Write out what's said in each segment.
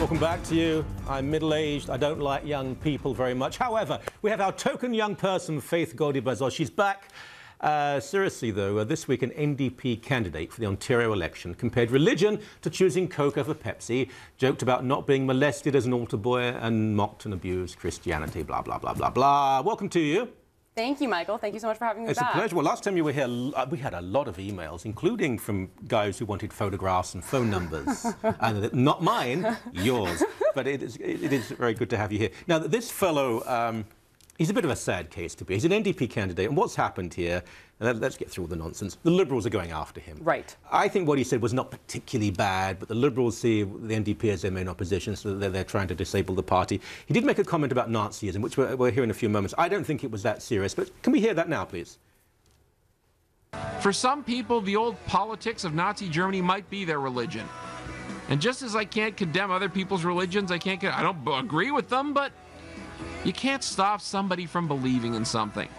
Welcome back to you. I'm middle-aged. I don't like young people very much. However, we have our token young person, Faith Goldy-Bazos. She's back. Seriously, though, this week an NDP candidate for the Ontario election compared religion to choosing Coke over Pepsi, joked about not being molested as an altar boy, and mocked and abused Christianity, blah, blah, blah, blah, blah. Welcome to you. Thank you, Michael. Thank you so much for having me back. It's a pleasure. Well, last time you were here, we had a lot of emails, including from guys who wanted photographs and phone numbers. And not mine, yours. But it is very good to have you here. Now, this fellow, he's a bit of a sad case to be. He's an NDP candidate, and what's happened here, let's get through all the nonsense. The Liberals are going after him. Right. I think what he said was not particularly bad, but the Liberals see the NDP as their main opposition, so they're trying to disable the party. He did make a comment about Nazism, which we'll hear in a few moments. I don't think it was that serious, but can we hear that now, please? For some people, the old politics of Nazi Germany might be their religion. And just as I can't condemn other people's religions, I don't agree with them, but you can't stop somebody from believing in something.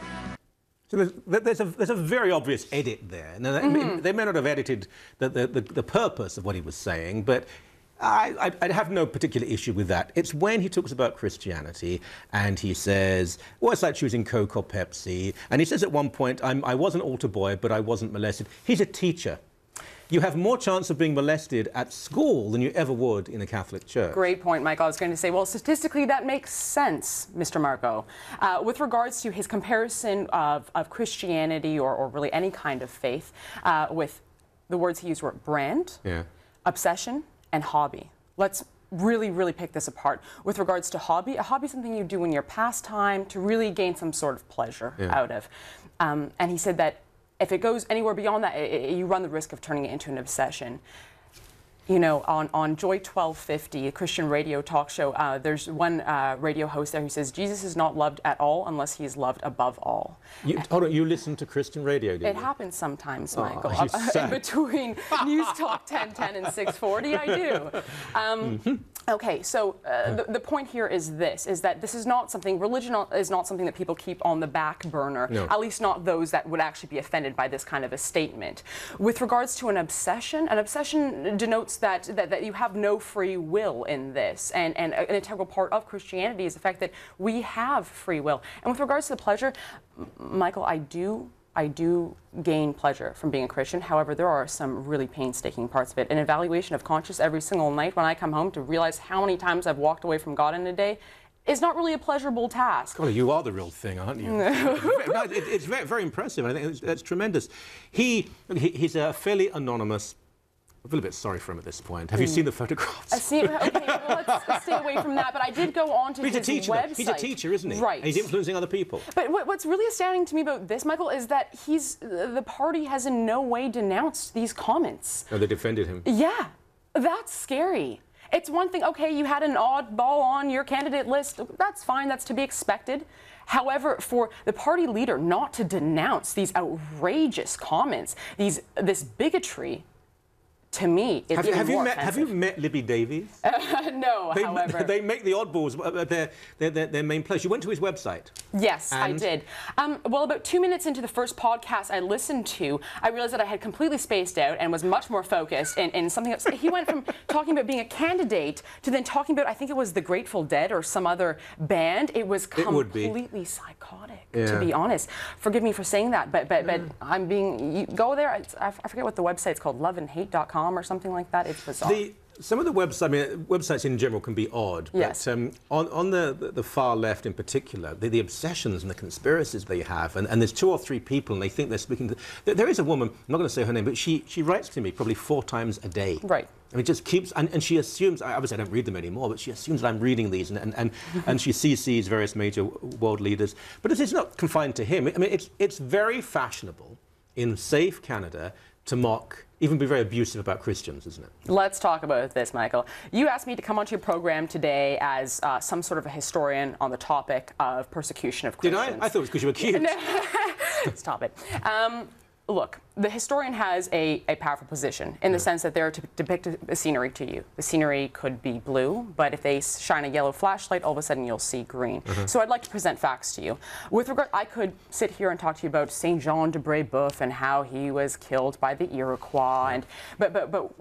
So there's a very obvious edit there. Now, they may not have edited the purpose of what he was saying, but I have no particular issue with that. It's when he talks about Christianity and he says, well, it's like choosing Coke or Pepsi. And he says at one point, I was an altar boy, but I wasn't molested. He's a teacher. You have more chance of being molested at school than you ever would in a Catholic church. Great point, Michael. I was going to say, well, statistically, that makes sense, Mr. Marco. With regards to his comparison of Christianity or really any kind of faith, with the words he used were brand, obsession, and hobby. Let's really pick this apart. With regards to hobby, a hobby is something you do in your pastime to really gain some sort of pleasure out of. And he said that if it goes anywhere beyond that, you run the risk of turning it into an obsession. You know, on Joy 1250, a Christian radio talk show, there's one radio host there who says, Jesus is not loved at all unless he is loved above all. Hold on, you listen to Christian radio, do you? It happens sometimes, Michael. Oh, in between News Talk 1010 and 640, I do. Okay, so the point here is that this is not something, religion is not something that people keep on the back burner, at least not those that would actually be offended by this kind of a statement. With regards to an obsession denotes that you have no free will in this, and an integral part of Christianity is the fact that we have free will. And with regards to the pleasure, Michael, I do gain pleasure from being a Christian. However, there are some really painstaking parts of it. An evaluation of conscience every single night when I come home to realize how many times I've walked away from God in a day is not really a pleasurable task. God, you are the real thing, aren't you? It's very, very impressive. I think that's tremendous. He's a fairly anonymous. I feel a bit sorry for him at this point. Have you seen the photographs? I've seen, okay, well, let's stay away from that. But I did go on to his website. He's a teacher, isn't he? Right. And he's influencing other people. But what's really astounding to me about this, Michael, is that the party has in no way denounced these comments. Oh, they defended him. Yeah, that's scary. It's one thing, okay, you had an oddball on your candidate list. That's fine, that's to be expected. However, for the party leader not to denounce these outrageous comments, this bigotry, to me, it's even more offensive. Have you met Libby Davies? No, however. They make the oddballs their main place. You went to his website. Yes, I did. Well, about 2 minutes into the first podcast I listened to, I realized that I had completely spaced out and was much more focused in something else. He went from talking about being a candidate to then talking about, I think it was the Grateful Dead or some other band. It was completely psychotic, to be honest. Forgive me for saying that, but I'm being, you go there, I forget what the website's called, loveandhate.com or something like that. It's bizarre. Some of the websites in general can be odd. Yes. But on the far left in particular, the obsessions and the conspiracies they have, and there's 2 or 3 people, and they think they're speaking to. There is a woman, I'm not going to say her name, but she writes to me probably 4 times a day. Right. And it just keeps, and she assumes, obviously I don't read them anymore, but she assumes that I'm reading these, and she CCs various major world leaders. But it's not confined to him. I mean, it's very fashionable in safe Canada to mock, even be very abusive about Christians, isn't it? Let's talk about this, Michael. You asked me to come onto your program today as some sort of a historian on the topic of persecution of Christians. Did I? I thought it was because you were cute. Stop it. Look, the historian has a powerful position in the sense that they're to depict a scenery to you. The scenery could be blue, but if they shine a yellow flashlight, all of a sudden you'll see green. So I'd like to present facts to you. With regard, I could sit here and talk to you about Saint Jean de Brébeuf and how he was killed by the Iroquois, but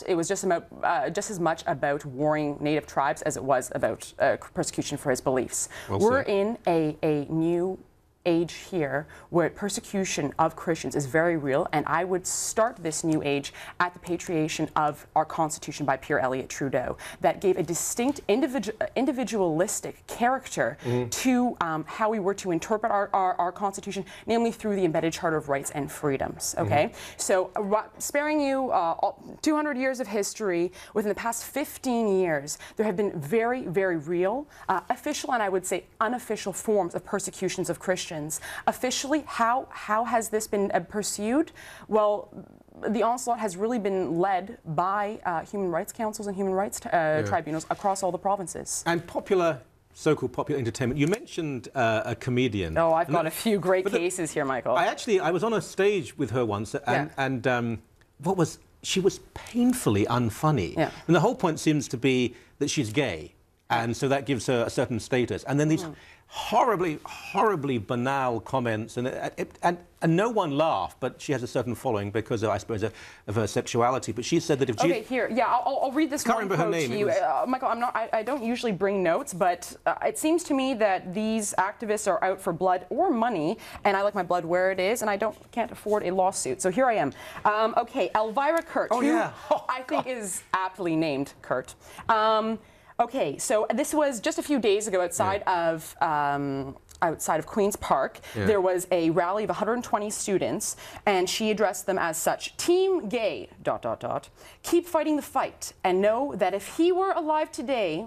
it was just as much about warring Native tribes as it was about persecution for his beliefs. Well We're said. in a new age here where persecution of Christians is very real, and I would start this new age at the patriation of our Constitution by Pierre Elliott Trudeau that gave a distinct individualistic character to how we were to interpret our Constitution, namely through the embedded Charter of Rights and Freedoms. Okay, so sparing you 200 years of history, within the past 15 years, there have been very, very real, official and I would say unofficial forms of persecutions of Christians. Officially, how has this been pursued? Well, the onslaught has really been led by human rights councils and human rights tribunals across all the provinces. And so-called popular entertainment. You mentioned a comedian. Oh, I've got a few great cases here, Michael. I was on a stage with her once, and she was painfully unfunny. Yeah. And the whole point seems to be that she's gay, and so that gives her a certain status. And then these horribly banal comments, and no one laughed, but she has a certain following because, I suppose, of her sexuality. But she said that if I'll read this one quote to you. Michael, I don't usually bring notes, but it seems to me that these activists are out for blood or money, and I like my blood where it is, and I can't afford a lawsuit. So here I am. Elvira Kurt, who I think is aptly named Kurt. Okay, so this was just a few days ago outside of Queen's Park. Yeah. There was a rally of 120 students, and she addressed them as such. Team gay, ... Keep fighting the fight, and know that if he were alive today,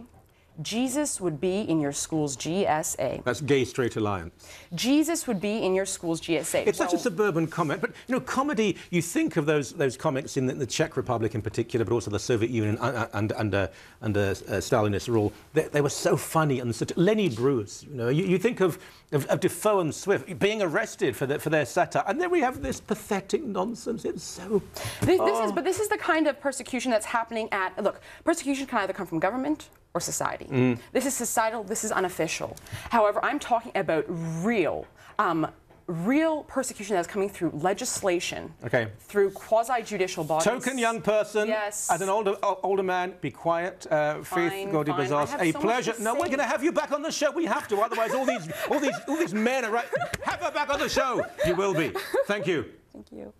Jesus would be in your school's GSA. That's Gay Straight Alliance. Jesus would be in your school's GSA. It's such a suburban comment, but comedy. You think of those comics in the Czech Republic in particular, but also the Soviet Union under Stalinist rule. They were so funny, and such. Lenny Bruce. You think of Defoe and Swift being arrested for their satire, and then we have this pathetic nonsense. It's so. This is the kind of persecution that's happening at. Look, persecution can either come from government or society. This is societal, this is unofficial. However, I'm talking about real persecution that's coming through legislation, through quasi-judicial bodies. Token young person, yes. As an older man, be quiet. Faith Goldy-Bazos, a pleasure. No, we're going to have you back on the show. We have to, otherwise all these men are right. Have her back on the show. You will be. Thank you. Thank you.